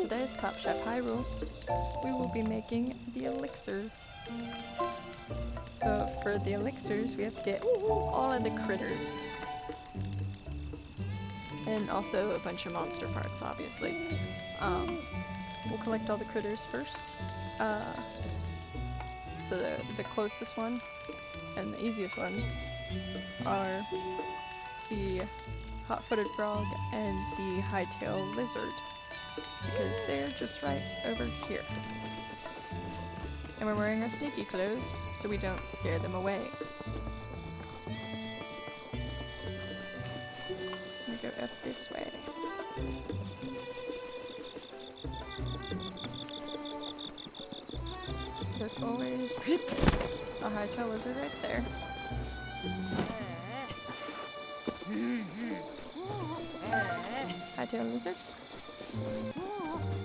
today's Top Chef Hyrule, we will be making the elixirs. So for the elixirs, we have to get all of the critters. And also a bunch of monster parts, obviously. We'll collect all the critters first. So the closest one and the easiest ones are the hot-footed frog and the high-tailed lizard, because they're just right over here. And we're wearing our sneaky clothes so we don't scare them away. We go up this way. So there's always a high-tailed lizard right there. High-tailed lizard. So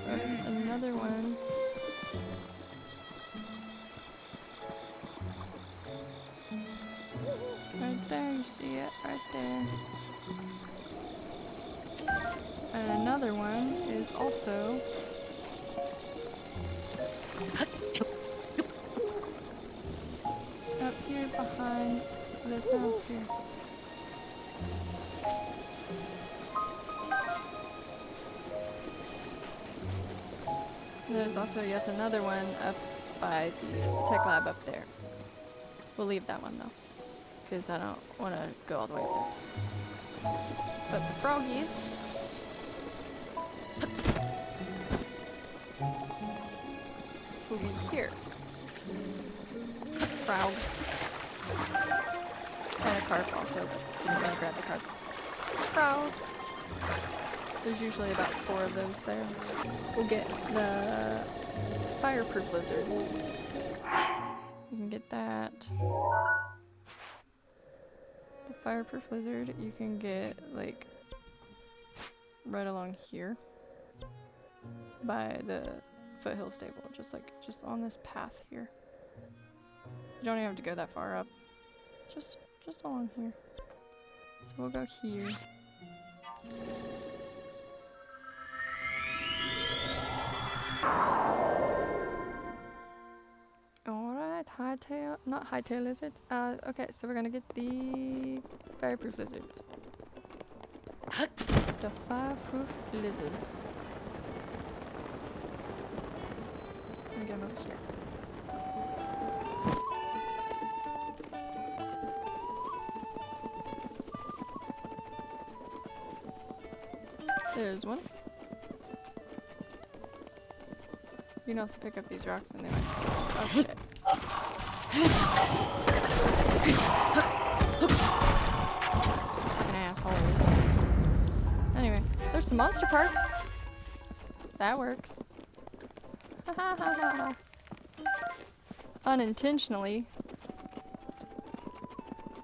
there's another one. Right there, you see it? Right there. And another one is also up here behind this house here. There's also yet another one up by the tech lab up there. We'll leave that one though, because I don't want to go all the way up there. But the froggies will be here. Frog. And a carp also, but didn't really grab the carp. Frog. There's usually about 4 of those there. We'll get the fireproof lizard. You can get that. The fireproof lizard you can get like right along here by the foothill stable, just on this path here. You don't even have to go that far up. Just along here. So we'll go here. Alright, not high-tail lizards. Okay, so we're gonna get the fireproof lizards. The fireproof lizards. Let me get them over here. There's one. You can also pick up these rocks and they might... Oh shit. Fucking assholes. Anyway, there's some monster parts. That works. Unintentionally.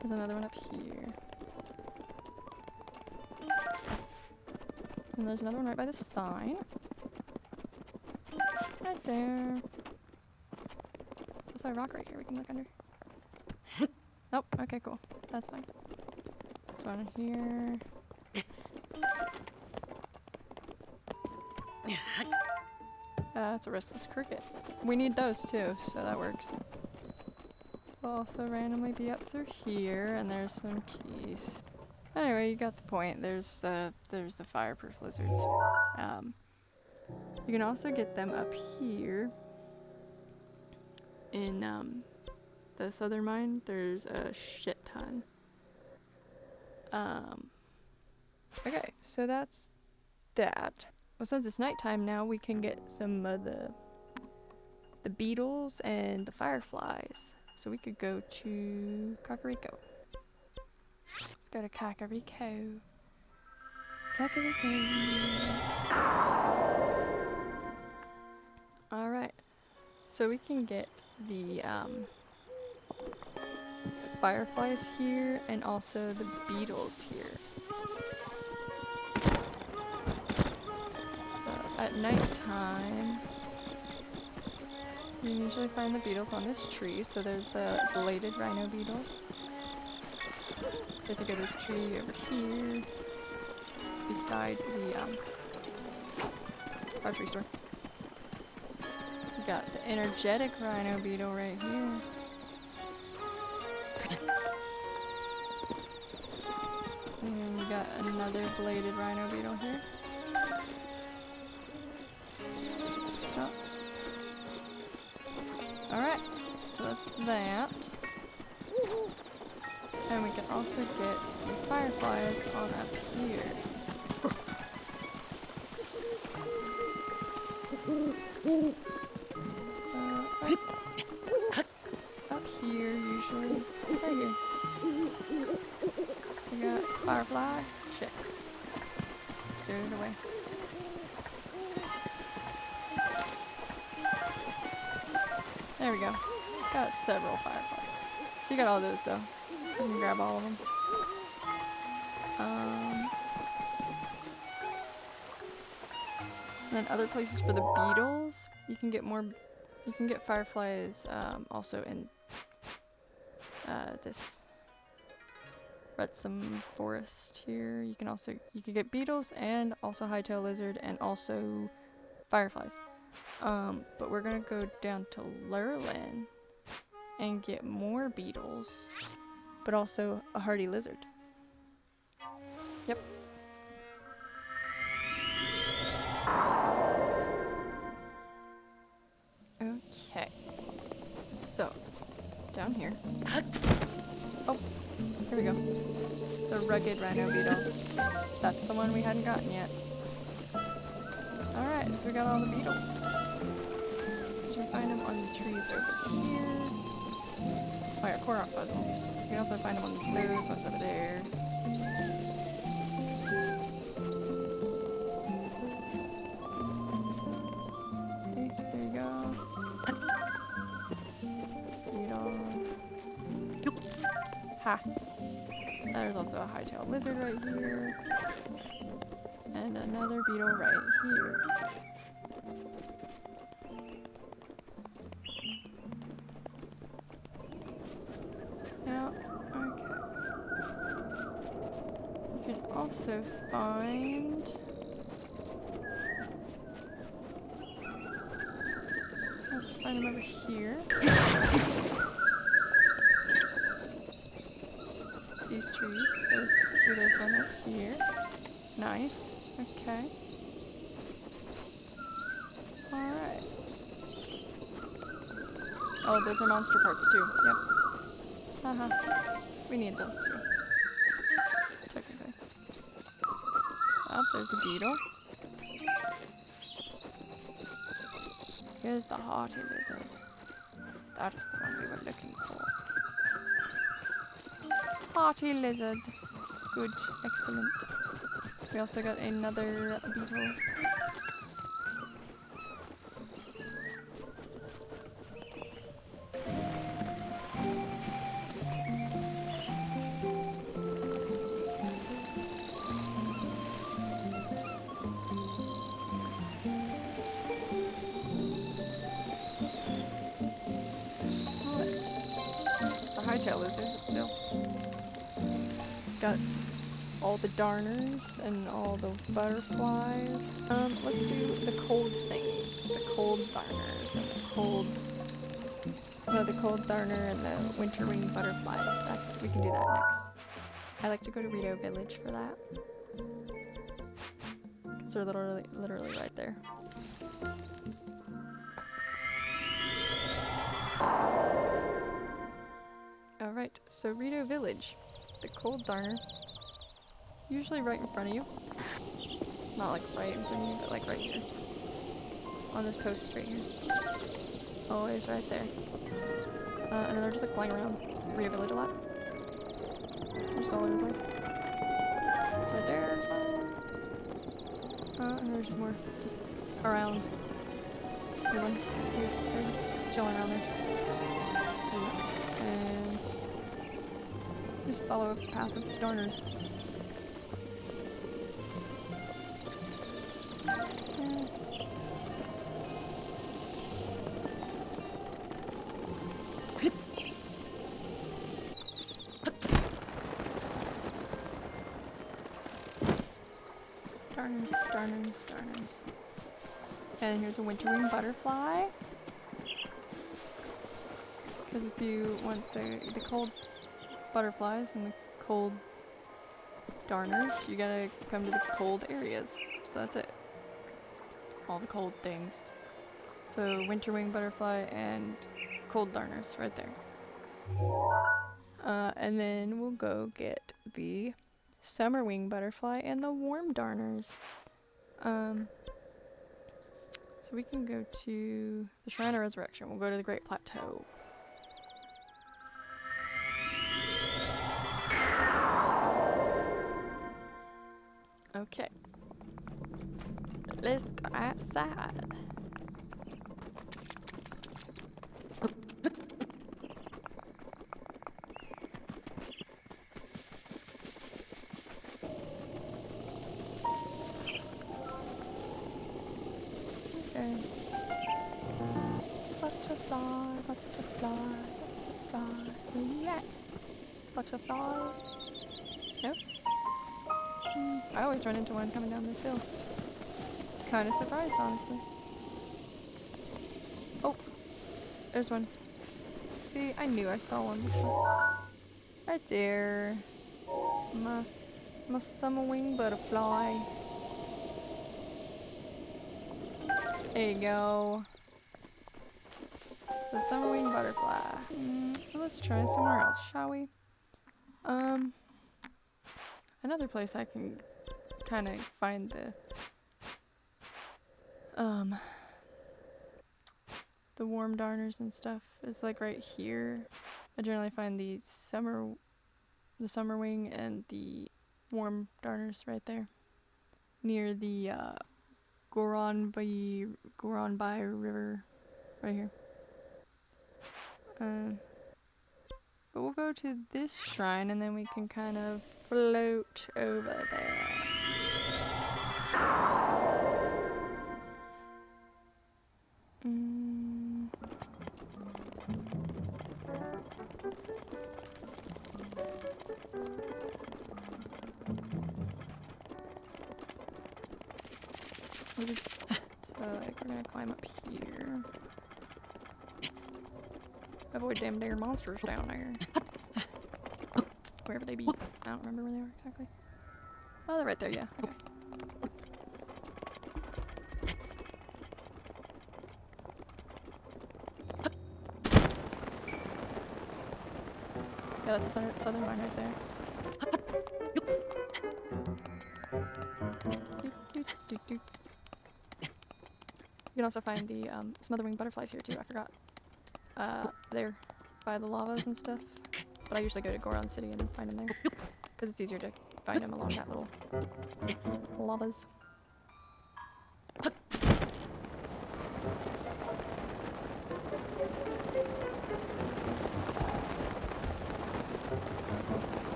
There's another one up here. And there's another one right by the sign. Right there. There's a rock right here we can look under. Nope, okay, cool. That's fine. There's one here. It's a restless cricket. We need those too, so that works. We'll also randomly be up through here, and there's some keys. Anyway, you got the point. There's the fireproof lizards. You can also get them up here in the southern mine. There's a shit ton. Okay, so that's that. Well, since it's nighttime now, we can get some of the beetles and the fireflies. So we could go to Kakariko. Let's go to Kakariko. Kakariko. Alright. So we can get the fireflies here and also the beetles here. So at nighttime, you usually find the beetles on this tree. So there's a belated rhino beetle. So if you go to this tree over here, beside archery store. We got the energetic rhino beetle right here. And we got another bladed rhino beetle here. Oh. Alright, so that's that. And we can also get the fireflies on up here. So, up here usually. Right here. We got firefly. Shit. Scared it away. There we go. Got several fireflies. So you got all those though. You can grab all of them. And then other places for the beetles, you can get more. You can get fireflies also in this Retsum forest here. You can get beetles and also hightail lizard and also fireflies. But we're gonna go down to Lurlin and get more beetles, but also a hardy lizard. Yep. Okay. So, down here. Oh, here we go. The rugged rhino beetle. That's the one we hadn't gotten yet. Alright, so we got all the beetles. You can find them on the trees over here. Oh yeah, Korok puzzle. You can also find them on those ones over there. See, there you go. Beetles. Ha! There's also a hightail lizard right here. And another beetle right here. Now, okay. You can also find... Let's find them over here. These trees. See there's one right here. Nice. Okay. Alright. Oh, those are monster parts too. Yep. Haha. We need those too. Technically. Oh, there's a beetle. Here's the haughty lizard. That is the one we were looking for. Haughty lizard. Good. Excellent. We also got another beetle. The hightail lizard, but still. Got all the darners and all the butterflies. Let's do the cold things. The cold darners and the cold... No, the cold darner and the winterwing butterfly. We can do that next. I like to go to Rito Village for that. Because they're literally right there. Alright, so Rito Village. The cold darner. Usually right in front of you. Not like right in front of you, but like right here. On this post right here. Always right there. And then they're just like flying around Rito Village a lot. They're just all over the place. It's right there as well. And there's more just around. Everyone. Here, they're chilling around there. And just follow the path of darners. Darners. And here's a winterwing butterfly. Because if you want the cold butterflies and the cold darners, you gotta come to the cold areas. So that's it. All the cold things. So winterwing butterfly and cold darners right there. And then we'll go get the summerwing butterfly and the warm darners. So we can go to the Shrine of Resurrection. We'll go to the Great Plateau. Okay. Let's go outside. Okay. Butterfly, butterfly, butterfly. Yeah. Butterfly. Nope. I always run into one coming down this hill. Kind of surprised, honestly. Oh, there's one. See, I knew I saw one before. Right there. My summerwing butterfly. There you go. The summerwing butterfly. Let's try somewhere else, shall we? Another place I can kind of find the warm darners and stuff is like right here. I generally find the summerwing and the warm darners right there near the Goronbai River right here. But we'll go to this shrine and then we can kind of float over there. So like we're gonna climb up here. Avoid them there monsters down there. Wherever they be. I don't remember where they are exactly. Oh, they're right there, yeah. Okay. Yeah, that's the southern one right there. You can also find the smotherwing butterflies here too, I forgot. There, by the lavas and stuff. But I usually go to Goron City and find them there. Because it's easier to find them along that little lavas.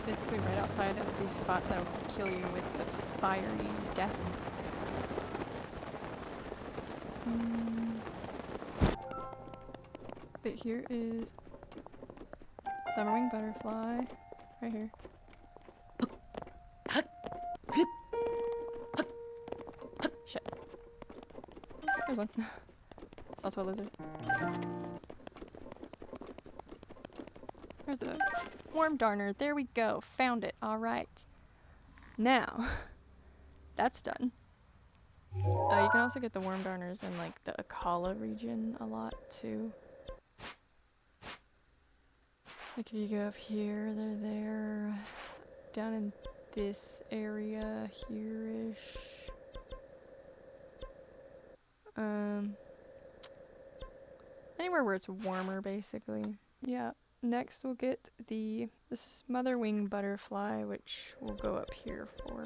Basically right outside of these spots that will kill you with the fiery death. But here is summerwing butterfly, right here. Shit. There's one. It's also a lizard. There's a warm darner. There we go. Found it. Alright. Now, that's done. You can also get the worm darners in like the Akala region a lot too. Like if you go up here, they're there. Down in this area here-ish. Anywhere where it's warmer basically. Yeah. Next we'll get the smotherwing butterfly, which we'll go up here for.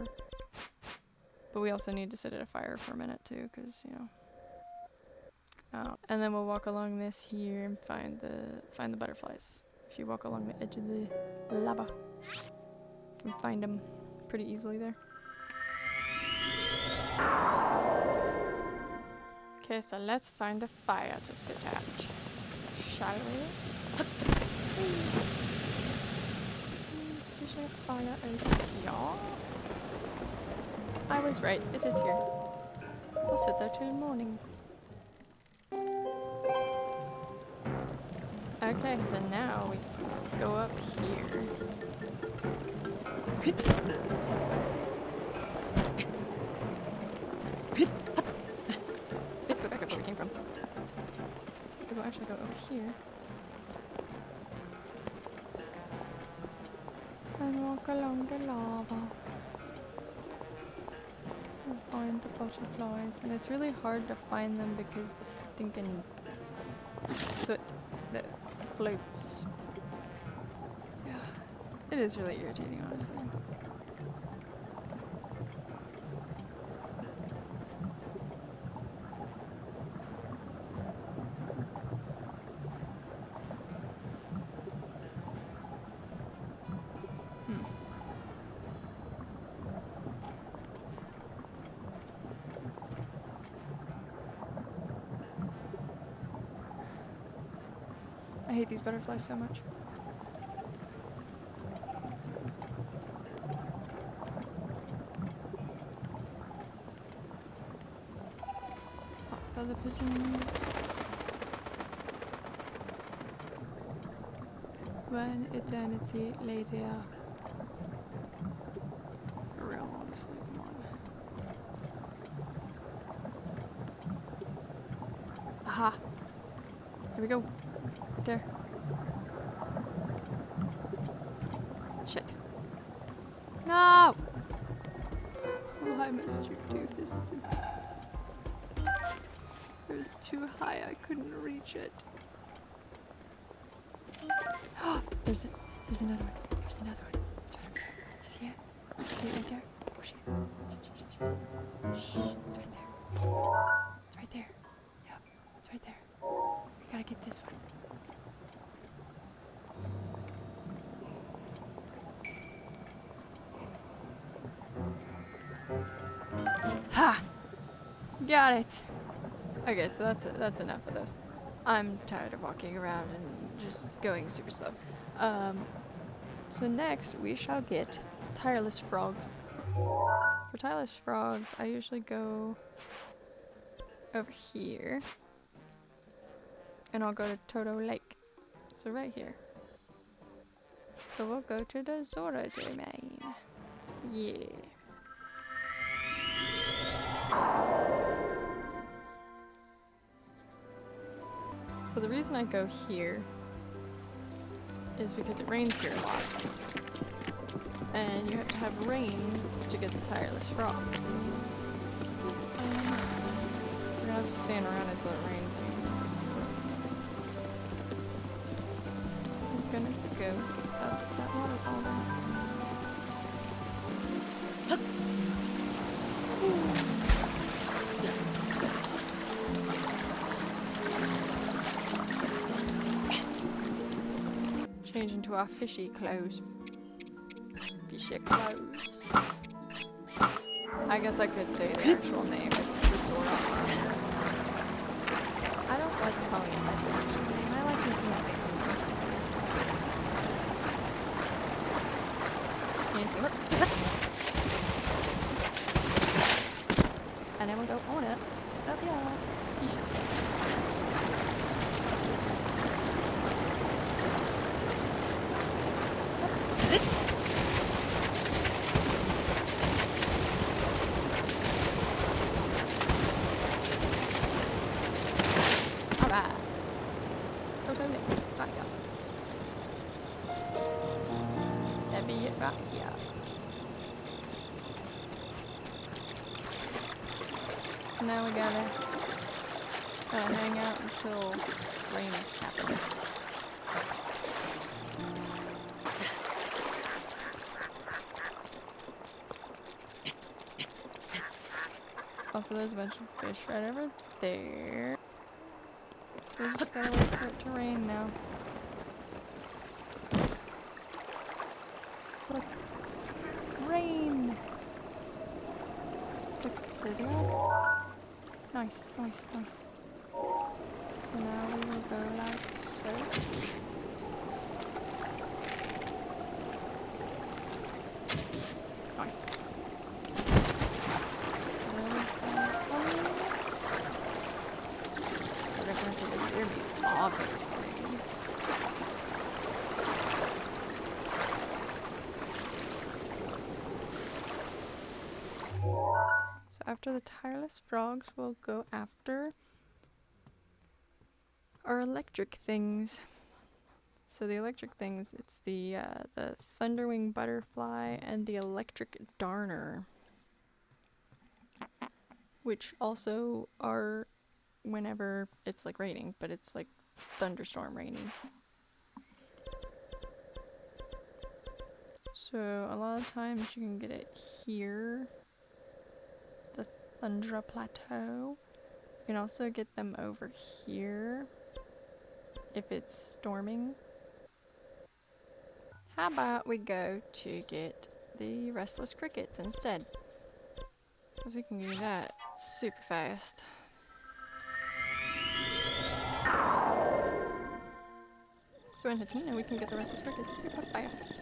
But we also need to sit at a fire for a minute too, because, you know. And then we'll walk along this here and find the butterflies. If you walk along the edge of the lava, you can find them pretty easily there. Okay, so let's find a fire to sit at, shall we? There's usually a fire over here. I was right. It is here. We'll sit there till morning. Okay, so now we go up here. Let's go back up where we came from. Because we'll actually go over here. And walk along the lava. And find the butterflies. And it's really hard to find them because the stinking soot that floats. Yeah. It is really irritating, honestly. I hate these butterflies so much. Feather pigeon. One eternity later. For real, honestly, come on. Aha! Here we go. There. Shit. No! Oh, I missed you too. This too. It was too high. I couldn't reach it. There's another one. There's another one. You see it? See it right there? Oh shit. Shh. It's right there. It's right there. Yep. It's right there. We gotta get this one. Ha! Got it! Okay, so that's enough of those. I'm tired of walking around and just going super slow. So next we shall get tireless frogs. For tireless frogs, I usually go over here. And I'll go to Toto Lake. So right here. So we'll go to the Zora domain. Yeah. So the reason I go here is because it rains here a lot. And you have to have rain to get the tireless frogs. We're gonna have to stand around until it rains. I'm gonna go up that waterfall then. Change into our fishy clothes. Fishy clothes. I guess I could say the actual name. It's the Zora. I don't like calling it my actual name. I like making it and then we'll go on it. Up yeah. Now we gotta hang out until rain happens. Also, there's a bunch of fish right over there. So we just gotta wait for it to rain now. Look. Rain! Look, there they are. Nice, nice, nice. So now we will go like so. Nice. obviously. So after the tireless frogs, we'll go after our electric things. So the electric things, it's the thunderwing butterfly and the electric darner, which also are whenever it's like raining, but it's like thunderstorm raining. So a lot of times you can get it here, the Tundra Plateau. You can also get them over here if it's storming. How about we go to get the restless crickets instead? Because we can do that super fast. So in Hatina we can get the restless crickets super fast.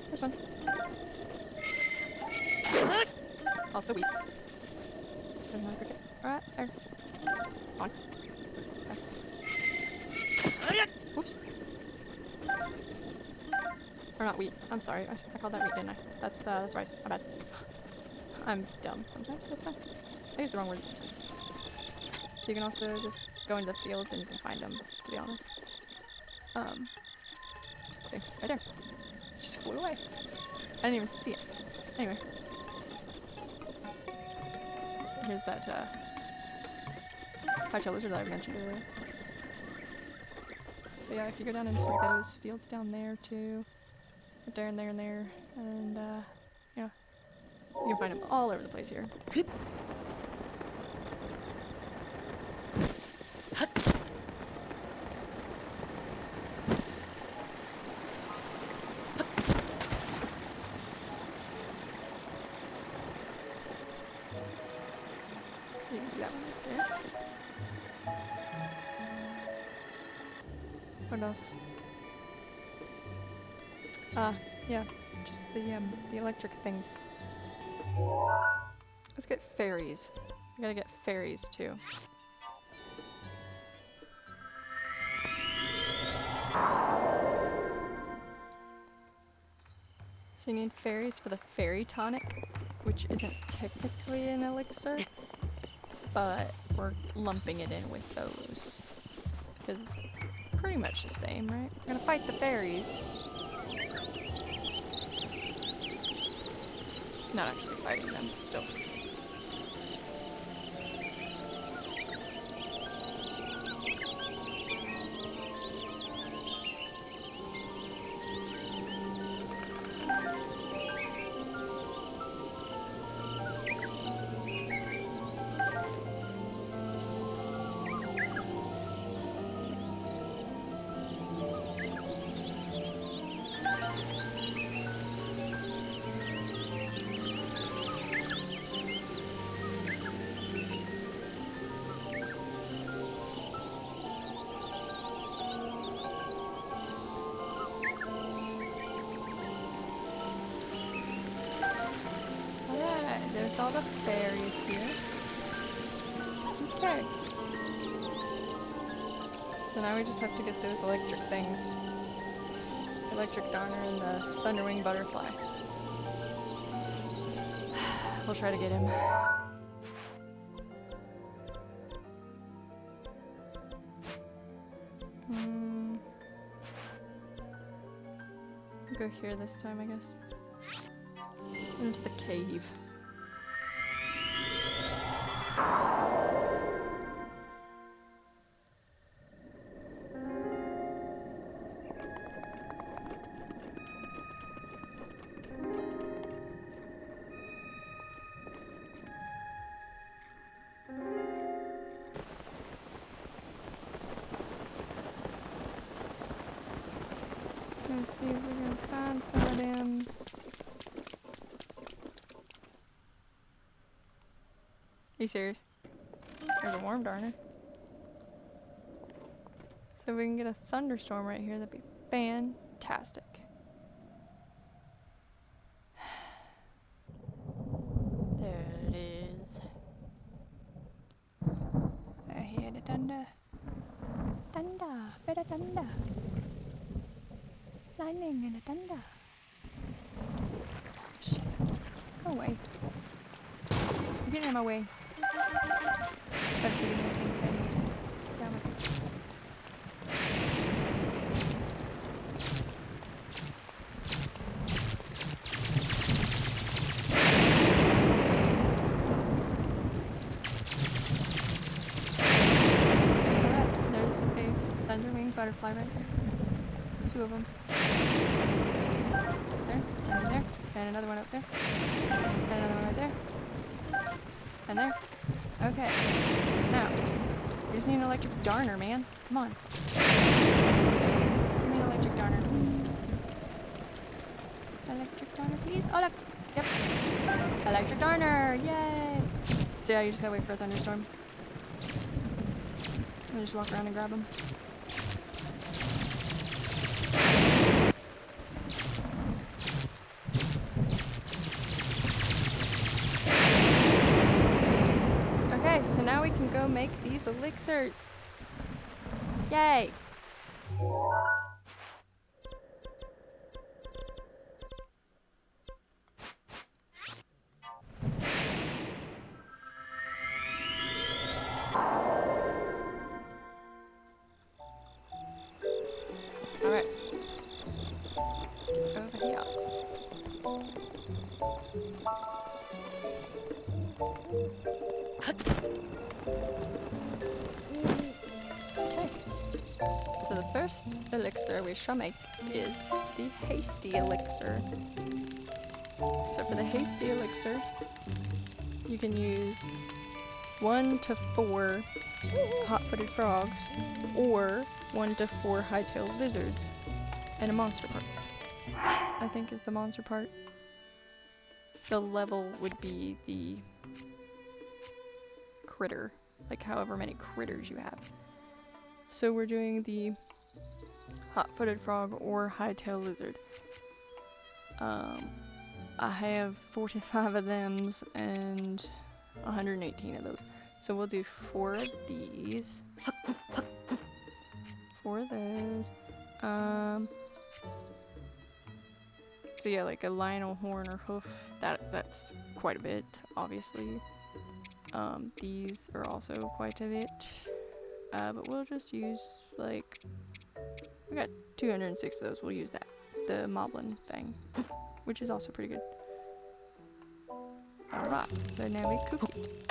There's one. Also weak. There's another cricket. Right there. Nice. Okay. Oops. Or not wheat. I'm sorry. I called that wheat, didn't I? That's rice. My bad. I'm dumb sometimes. That's fine. I use the wrong words sometimes. So you can also just go into the fields and you can find them, to be honest. See, right there. It just flew away. I didn't even see it. Anyway. Here's that, white-tailed lizard that I mentioned earlier. But yeah, if you go down into those fields down there too, right there and there and there, and yeah, you can find them all over the place here. You can see that one right there. What else? Yeah, just the electric things. Let's get fairies. We gotta get fairies too. So you need fairies for the fairy tonic, which isn't technically an elixir, but we're lumping it in with those. Because it's pretty much the same, right? We're gonna fight the fairies. Not actually fighting them, still. There's all the fairies here. Okay. So now we just have to get those electric things. The electric darner and the thunderwing butterfly. We'll try to get him. Go here this time, I guess. Into the cave. Let's see if we can find some of them. Are you serious? There's a worm darner. So if we can get a thunderstorm right here, that'd be fantastic. There it thunder. Thunder, bit of thunder. Lightning and a thunder. Shit. Go away. You're getting in my way. Start shooting the things I need. Damn it. Butterfly right there. 2 of them. There, and there, and another one up there. And another one right there. And there. Okay. Now, we just need an electric darner, man. Come on. Give me an electric darner. Electric darner, please. Oh, look. Yep. Electric darner. Yay. So yeah, you just gotta wait for a thunderstorm. And just walk around and grab them. So now we can go make these elixirs. Yay! Alright. Over here. So the first elixir we shall make is the hasty elixir. So for the hasty elixir, you can use 1 to 4 hot-footed frogs, or 1 to 4 high-tailed lizards, and a monster part. I think is the monster part. The level would be the critter, like however many critters you have. So we're doing the hot-footed frog or high-tailed lizard. I have 45 of them and 118 of those. So we'll do 4 of these. 4 of those. So yeah, like a lionel horn or hoof, that's quite a bit, obviously. These are also quite a bit. But we'll just use, like, we got 206 of those, we'll use that. The moblin thing, which is also pretty good. Alright, so now we cook it.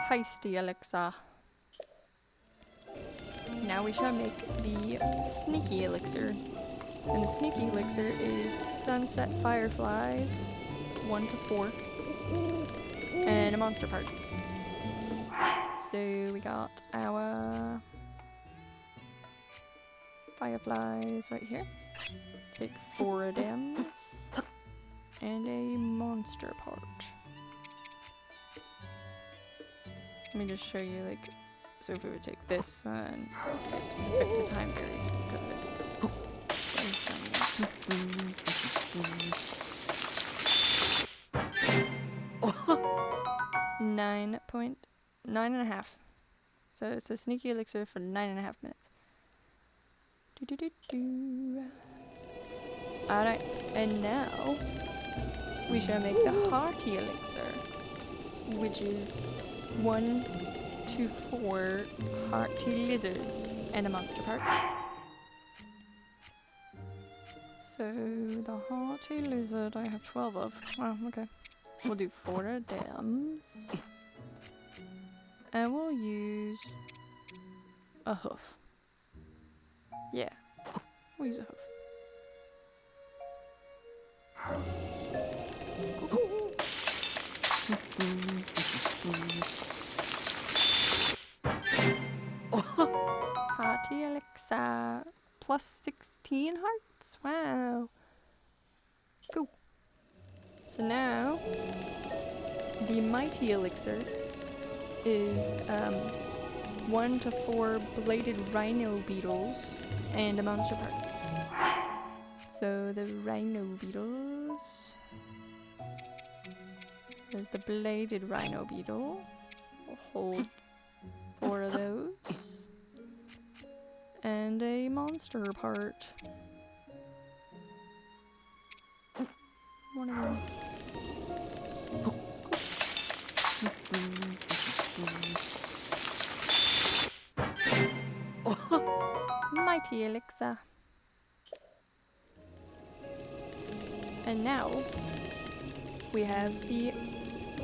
Hasty elixir. Now we shall make the sneaky elixir. And the sneaky elixir is sunset fireflies, 1 to 4, and a monster part. So we got our fireflies right here. Take 4 of them, and a monster part. Let me just show you, like, so if we would take this one, the time varies because of it. 9.5. So it's a sneaky elixir for 9.5 minutes. Alright, and now we shall make the hearty elixir, which is 1 to 4 hearty lizards and a monster part. So the hearty lizard I have 12 of. Wow, okay. We'll do 4 of them. And we'll use a hoof. Yeah, we'll use a hoof. Hearty elixir plus 16 hearts. Wow. Cool. So now the mighty elixir is 1 to 4 bladed rhino beetles and a monster part. So the rhino beetles is the bladed rhino beetle. We'll hold 4 of those. And a monster part. One of them. Mighty elixir. And now we have the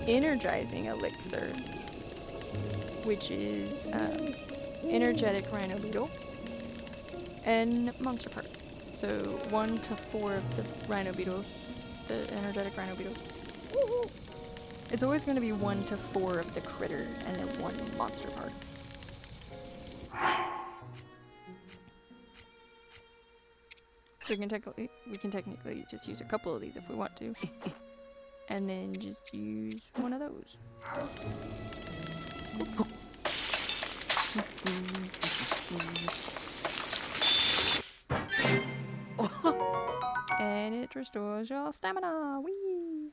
energizing elixir, which is energetic rhino beetle and monster part. So 1 to 4 of the rhino beetles, the energetic rhino beetle. It's always going to be 1 to 4 of the critter and then 1 monster part. So we can technically just use a couple of these if we want to. And then just use 1 of those. And it restores your stamina. Whee!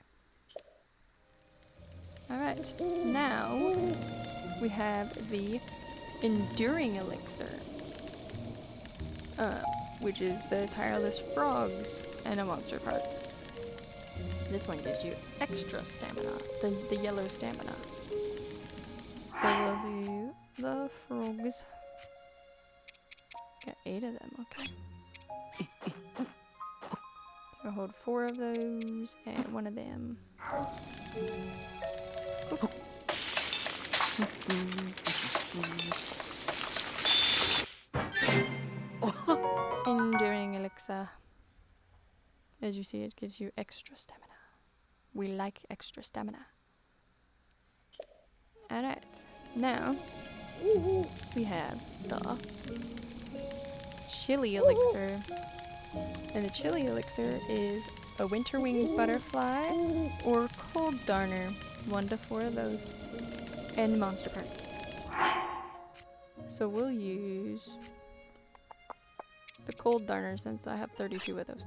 Alright, now we have the enduring elixir, which is the tireless frogs and a monster part. This one gives you extra stamina, the yellow stamina. So we'll do the frogs. Got 8 of them, okay. So hold 4 of those and 1 of them. Enduring elixir. As you see, it gives you extra stamina. We like extra stamina. Alright, now we have the chili elixir. And the chili elixir is a winterwing butterfly or cold darner. 1 to 4 of those. And monster part. So we'll use the cold darner since I have 32 of those.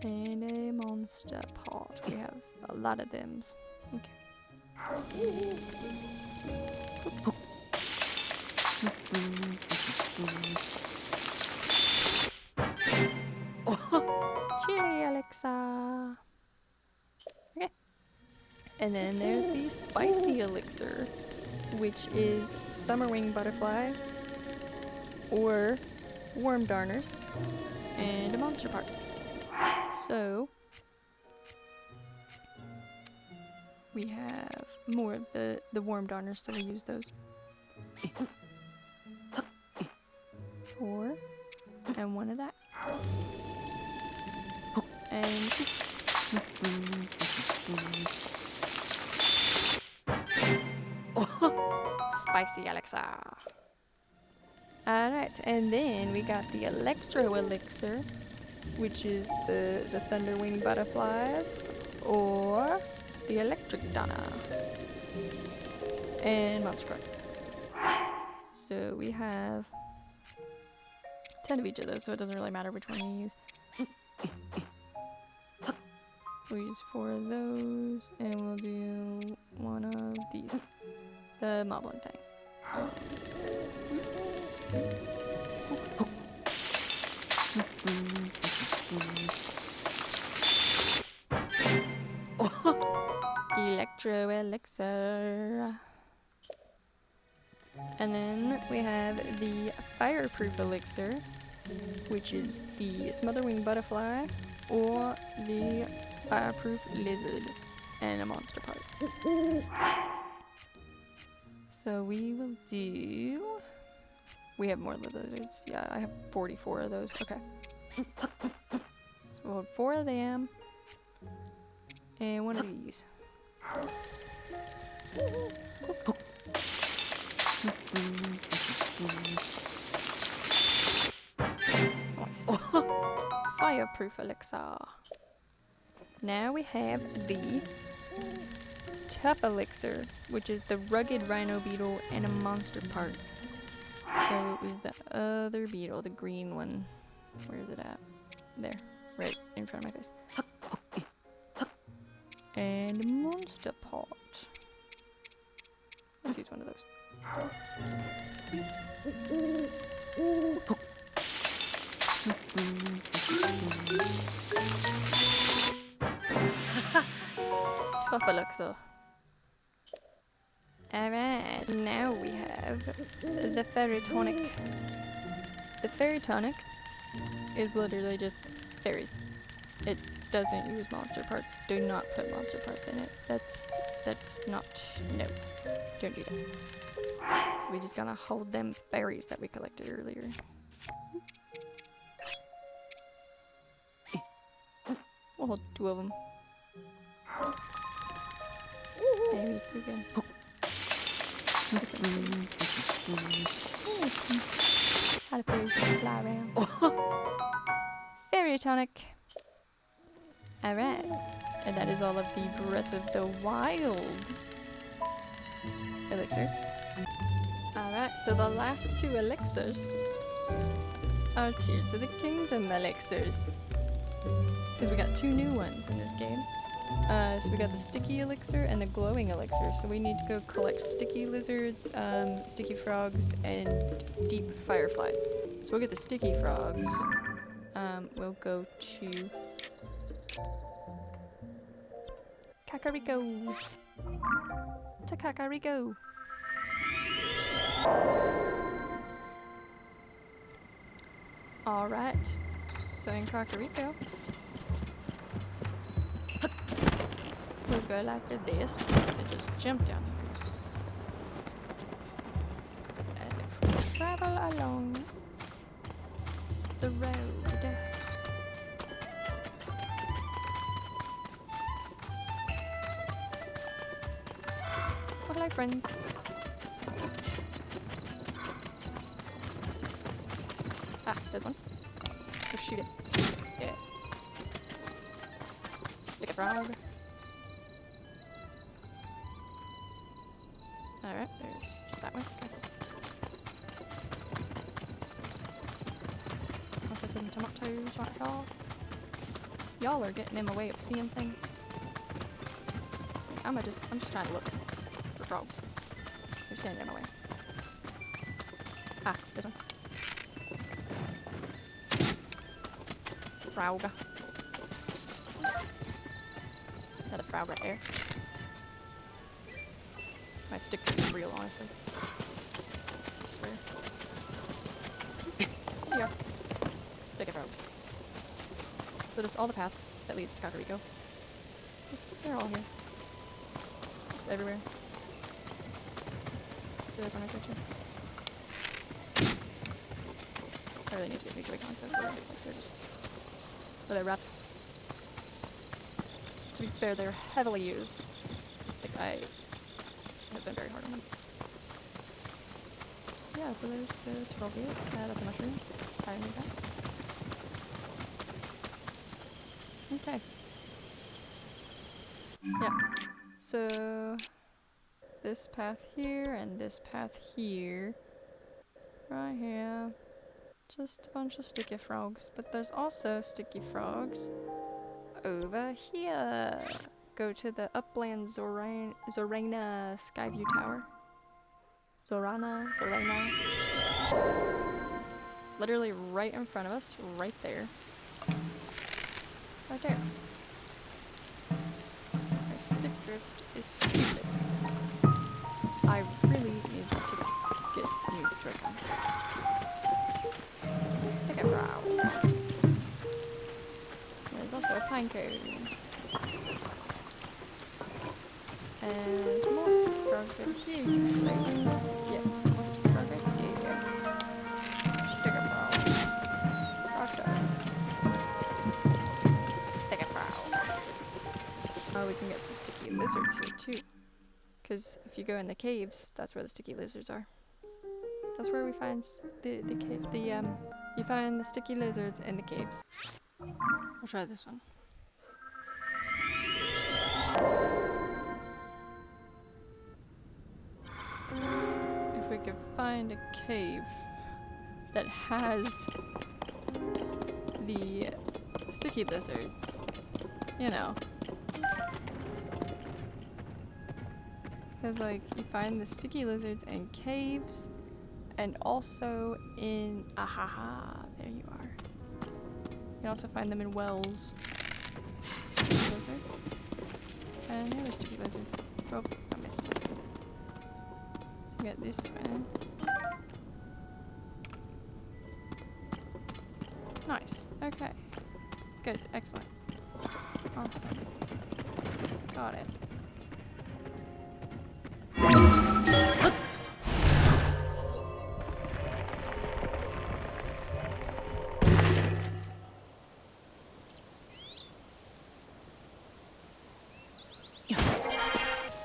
And a monster part. We have a lot of them. Okay. Chili elixir. Okay. And then there's the spicy elixir, which is summerwing butterfly or worm darners and a monster part. So we have more of the worm darners, so we use those. 4 and 1 of that. And spicy elixir. Alright, and then we got the electro elixir, which is the thunderwing butterflies or the electric Donna and monster part. So we have 10 of each of those, so it doesn't really matter which one you use. We'll use 4 of those, and we'll do 1 of these. The moblin thing. Electro elixir. And then we have the fireproof elixir, which is the smotherwing butterfly or the fireproof lizard and a monster part. So we will do... We have more lizards. Yeah, I have 44 of those. Okay. So we'll hold 4 of them and 1 of these. Nice. Fireproof elixir. Now we have the tough elixir, which is the rugged rhino beetle and a monster part. So it was the other beetle, the green one. Where is it at? There, right in front of my face. And monster pot. Let's use one of those. Tough elixir. Alright, now we have the fairy tonic. The fairy tonic is literally just fairies. It doesn't use monster parts. Do not put monster parts in it. That's not, no. Don't do that. So we just gotta hold them fairies that we collected earlier. We'll hold 2 of them. Maybe 3 again. How do fairies fly around? Fairy tonic. Alright. And that is all of the Breath of the Wild elixirs. Alright, so the last 2 elixirs are Tears of the Kingdom elixirs. Because we got 2 new ones in this game. So we got the sticky elixir and the glowing elixir. So we need to go collect sticky lizards, sticky frogs, and deep fireflies. So we'll get the sticky frogs. We'll go to Kakariko. To Kakariko. Alright. So in Kakariko, we'll go like this and just jump down here. And if we travel along the road. Oh, hello friends. Ah, there's one. Go shoot it. Yeah. Stick a frog. Alright, there's just that one. Okay. Also some tomatoes right here. Y'all are getting in my way of seeing things. I'm just trying to look for frogs. They're standing in my way. Ah, this one. Frog. Is that a frog right there? My stick is real, honestly. I swear. There you are. Stick of frogs. So just all the paths that lead to Kakariko. They're all here. Just everywhere. There's one right there too. I really need to get new Joy concepts. Like they're just... they're rough. To be fair, they're heavily used. Like I have been very hard on them. Yeah, so there's the Scorpion, that's a mushroom. I need that. Okay. Yeah. So this path here and this path here. Right here. Just a bunch of sticky frogs. But there's also sticky frogs over here. Go to the Upland Zorana Skyview Tower. Zorana. Literally right in front of us, right there. Right there. My stick drift is stupid. I really need to get new Joy-Cons. Stick it brow. There's also a pine cone. And more stick frogs over here, usually. Yeah, more stick frog right here. Stick it brow. Stick it brow. Oh, we can get some sticky lizards here too. Because if you go in the caves, that's where the sticky lizards are. That's where we find you find the sticky lizards in the caves. I'll try this one. If we could find a cave that has the sticky lizards, you know, Because, like, you find the sticky lizards in caves and also in... Ahaha, there you are. You can also find them in wells. Sticky lizard. And the other sticky lizard. Oh, I missed it. So you got this one. Nice. Okay. Good. Excellent. Awesome. Got it.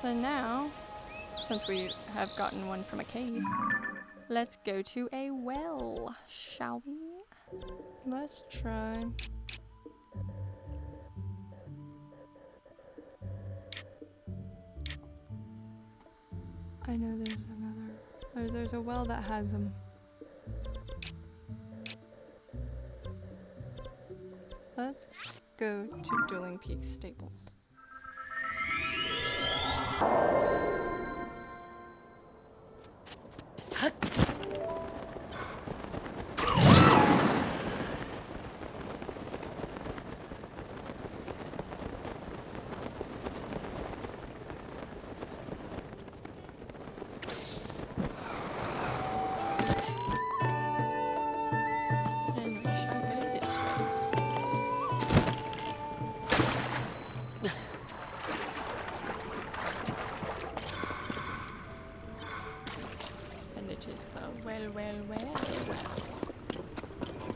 So now, since we have gotten one from a cave, let's go to a well, shall we? Let's try. I know there's another. There's a well that has them. Let's go to Dueling Peaks Stable.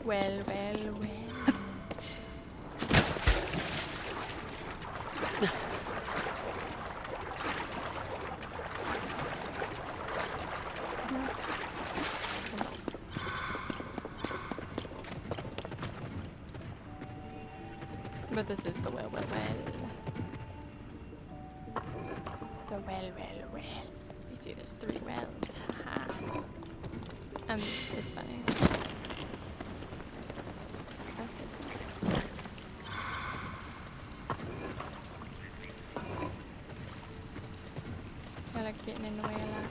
Well. But this is the well. The well. You see, there's 3 wells. Haha. It's funny. That's this one. I like getting in the way a lot.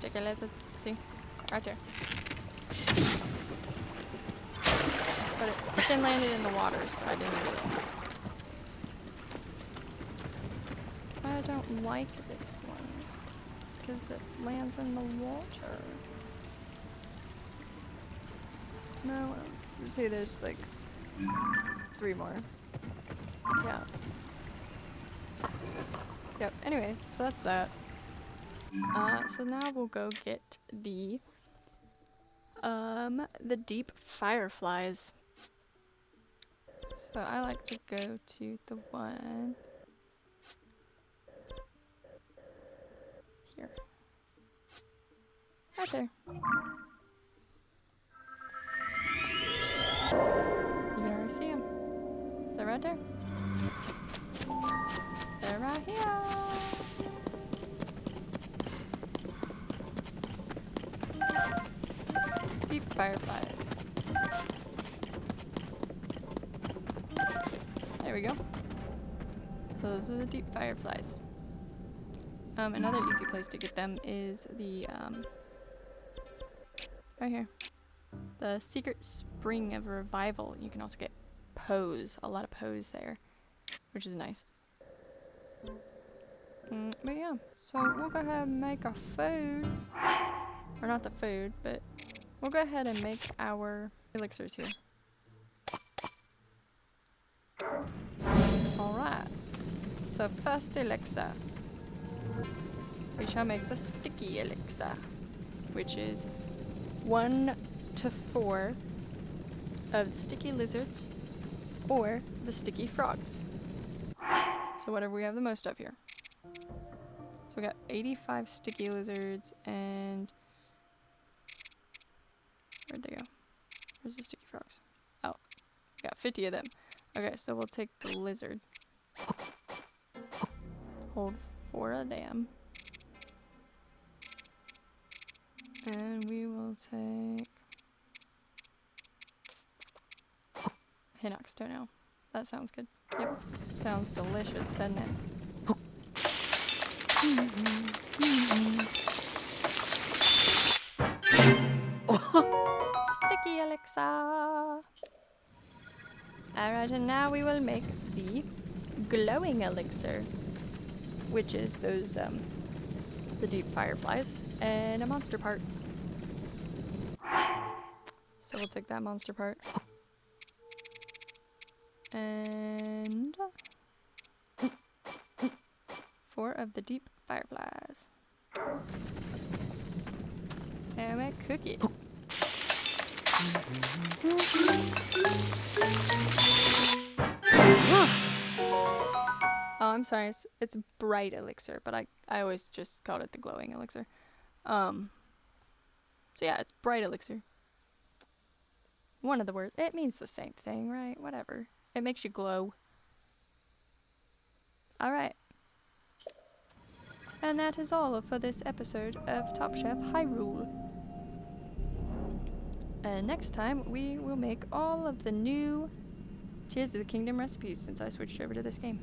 Sticky lizard. See? Right there. But it freaking landed in the water, so I didn't get it. I don't like this one, because it lands in the water. No, see, there's like 3 more. Yeah. Yep, anyway, so that's that. So now we'll go get the deep fireflies. So I like to go to the one here. Right there. You can already see them. They're right there. They're right here. Deep fireflies. There we go. Those are the deep fireflies. Another easy place to get them is the, right here. The Secret Spring of Revival. You can also get pose, a lot of pose there, which is nice. But yeah, so we'll go ahead and make our food. Or not the food, but we'll go ahead and make our elixirs here. Alright, so first elixir. We shall make the sticky elixir, which is 1 to 4 of the sticky lizards or the sticky frogs. So whatever we have the most of here. So we got 85 sticky lizards and... Where'd they go? Where's the sticky frogs? Oh, we got 50 of them. Okay, so we'll take the lizard. Hold 4 of them. And we will take... Hinox toenail. That sounds good. Yep. Sounds delicious, doesn't it? Sticky elixir. Alright, and now we will make the glowing elixir, which is those, the deep fireflies, and a monster part. So we'll take that monster part. And 4 of the deep fireflies. And a cookie. Oh, I'm sorry, it's bright elixir, but I always just called it the glowing elixir. So yeah, it's bright elixir. One of the words. It means the same thing, right? Whatever. It makes you glow. Alright. And that is all for this episode of Top Chef Hyrule. And next time, we will make all of the new Tears of the Kingdom recipes since I switched over to this game.